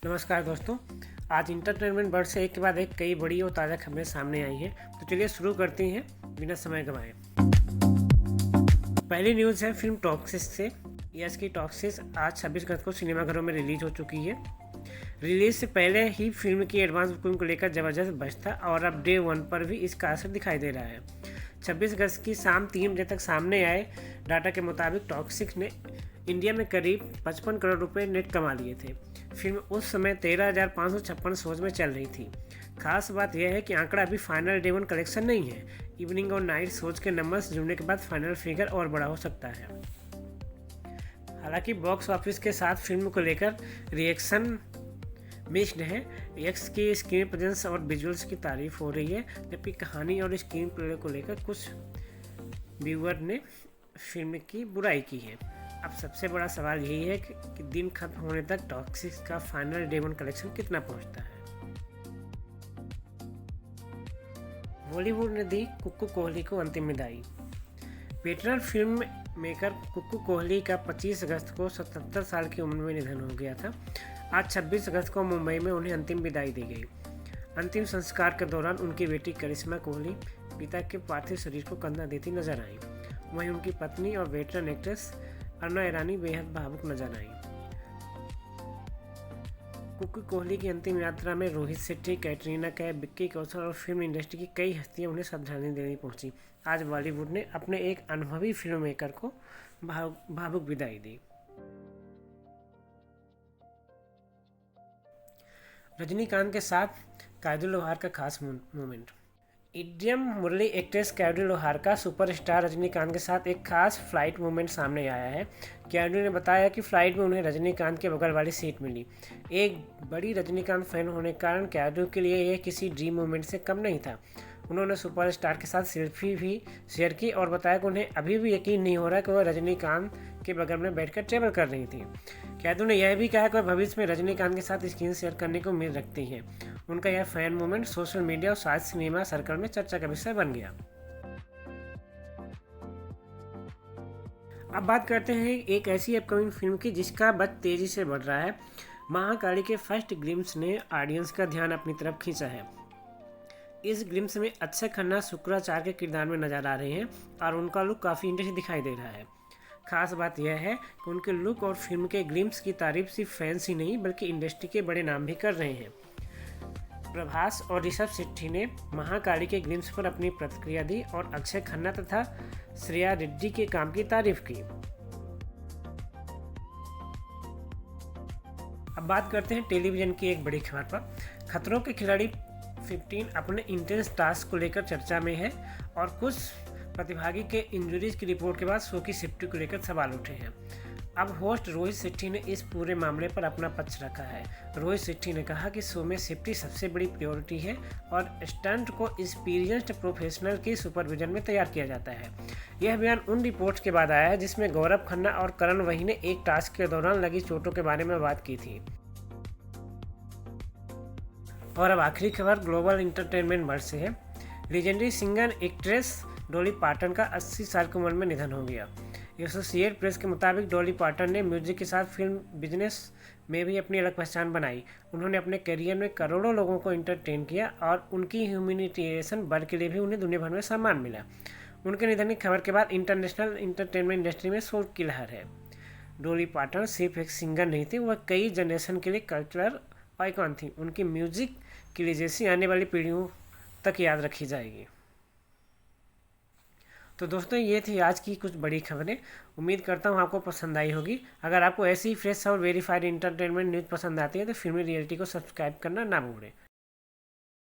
नमस्कार दोस्तों। आज इंटरटेनमेंट वर्ल्ड से एक के बाद एक कई बड़ी और ताज़ा खबरें सामने आई हैं। तो चलिए शुरू करते हैं बिना समय गंवाए। पहली न्यूज़ है फिल्म टॉक्सिस से। यस की टॉक्सिस आज 26 अगस्त को सिनेमाघरों में रिलीज हो चुकी है। रिलीज से पहले ही फिल्म की एडवांस बुकिंग को लेकर ज़बरदस्त बज़ था और अब डे 1 पर भी इसका असर दिखाई दे रहा है। 26 अगस्त की शाम 3 बजे तक सामने आए डाटा के मुताबिक टॉक्सिस ने इंडिया में करीब 55 करोड़ रुपए नेट कमा लिए थे। फिल्म उस समय 13,556 शोज में चल रही थी। खास बात यह है कि आंकड़ा अभी फाइनल डे 1 कलेक्शन नहीं है। इवनिंग और नाइट शोज के नंबर्स जुड़ने के बाद फाइनल फिगर और बड़ा हो सकता है। हालांकि बॉक्स ऑफिस के साथ फिल्म को लेकर रिएक्शन मिक्स्ड है। यक्स की स्क्रीन प्रेजेंस और विजुअल्स की तारीफ हो रही है, जबकि कहानी और स्क्रीन प्ले को लेकर कुछ व्यूअर ने फिल्म की बुराई की है। अब सबसे बड़ा सवाल यही है कि दिन खत्म होने तक टॉक्सिस का फाइनल डे 1 कलेक्शन कितना पहुंचता है। बॉलीवुड ने दी कुक्कू कोहली को अंतिम विदाई। वेटरन फिल्म मेकर कुक्कू कोहली का 25 अगस्त को 77 साल की उम्र में निधन हो गया था। आज 26 अगस्त को मुंबई में उन्हें अंतिम विदाई दी गई। अंतिम संस्कार के दौरान उनकी बेटी करिश्मा कोहली पिता के पार्थिव शरीर को कंधा देती नजर आई। वहीं उनकी पत्नी और वेटरन एक्ट्रेस अरुणा ईरानी बेहद भावुक नजर आई। कुक्कू कोहली की अंतिम यात्रा में रोहित शेट्टी, कैटरीना कैफ, विक्की कौशल और फिल्म इंडस्ट्री की कई हस्तियां उन्हें श्रद्धांजलि देने पहुंची। आज बॉलीवुड ने अपने एक अनुभवी फिल्म मेकर को भावुक विदाई दी। रजनीकांत के साथ काजोल लोहार का खास मोमेंट। इंडियन मुरली एक्ट्रेस काजोल लोहार का सुपरस्टार रजनीकांत के साथ एक खास फ्लाइट मोमेंट सामने आया है। काजोल ने बताया कि फ्लाइट में उन्हें रजनीकांत के बगल वाली सीट मिली। एक बड़ी रजनीकांत फैन होने के कारण काजोल के लिए यह किसी ड्रीम मोमेंट से कम नहीं था। उन्होंने सुपरस्टार के साथ सेल्फी भी शेयर की और बताया कि उन्हें अभी भी यकीन नहीं हो रहा कि वह रजनीकांत के बगल में बैठकर ट्रैवल कर रही थी। काजोल ने यह भी कहा कि वह भविष्य में रजनीकांत के साथ स्क्रीन शेयर करने को उम्मीद रखती हैं। उनका यह फैन मोमेंट सोशल मीडिया और शायद सिनेमा सर्कल में चर्चा का विषय बन गया। अब बात करते हैं एक ऐसी अपकमिंग फिल्म की जिसका बज़ तेजी से बढ़ रहा है। महाकाली के फर्स्ट ग्लिम्स ने ऑडियंस का ध्यान अपनी तरफ खींचा है। इस ग्लिम्स में अक्षय खन्ना शुक्राचार्य के किरदार में नजर आ रहे हैं और उनका लुक काफ़ी इंटरेस्टिंग दिखाई दे रहा है। खास बात यह है कि उनके लुक और फिल्म के ग्लिम्स की तारीफ सिर्फ फैंस ही नहीं बल्कि इंडस्ट्री के बड़े नाम भी कर रहे हैं। प्रभास और ऋषभ शेट्टी ने महाकाली के ग्लिम्स पर अपनी प्रतिक्रिया दी और अक्षय खन्ना तथा श्रेया रेड्डी के काम की तारीफ की। अब बात करते हैं टेलीविजन की एक बड़ी खबर पर। खतरों के खिलाड़ी 15 अपने इंटेंस टास्क को लेकर चर्चा में है और कुछ प्रतिभागी के इंजरीज की रिपोर्ट के बाद शो की सेफ्टी को लेकर सवाल उठे हैं। अब होस्ट रोहित शेट्टी ने इस पूरे मामले पर अपना पक्ष रखा है। रोहित शेट्टी ने कहा कि शो में सेफ्टी सबसे बड़ी प्रायोरिटी है और स्टंट को एक्सपीरियंस्ड प्रोफेशनल की सुपरविजन में तैयार किया जाता है। यह बयान उन रिपोर्ट्स के बाद आया है जिसमें गौरव खन्ना और करण वही ने एक टास्क के दौरान लगी चोटों के बारे में बात की थी। और अब आखिरी खबर ग्लोबल इंटरटेनमेंट वर्ल्ड से है। Legendary singer actress Dolly pattern का 80 साल की उम्र में निधन हो गया। एसोसिएटेड प्रेस के मुताबिक डॉली पार्टन ने म्यूजिक के साथ फिल्म बिजनेस में भी अपनी अलग पहचान बनाई। उन्होंने अपने करियर में करोड़ों लोगों को एंटरटेन किया और उनकी ह्यूमैनिटेरियन वर्क के लिए भी उन्हें दुनिया भर में सम्मान मिला। उनके निधन की खबर के बाद इंटरनेशनल इंटरटेनमेंट इंडस्ट्री में शोक की लहर है। डॉली पार्टन सिर्फ एक सिंगर नहीं थी, वह कई जनरेशन के लिए कल्चरल आइकॉन थी। उनकी म्यूजिक की लेगेसी आने वाली पीढ़ियों तक याद रखी जाएगी। तो दोस्तों ये थी आज की कुछ बड़ी खबरें। उम्मीद करता हूँ आपको पसंद आई होगी। अगर आपको ऐसी फ्रेश और वेरीफाइड इंटरटेनमेंट न्यूज़ पसंद आती है तो फिल्मी रियलिटी को सब्सक्राइब करना ना भूलें।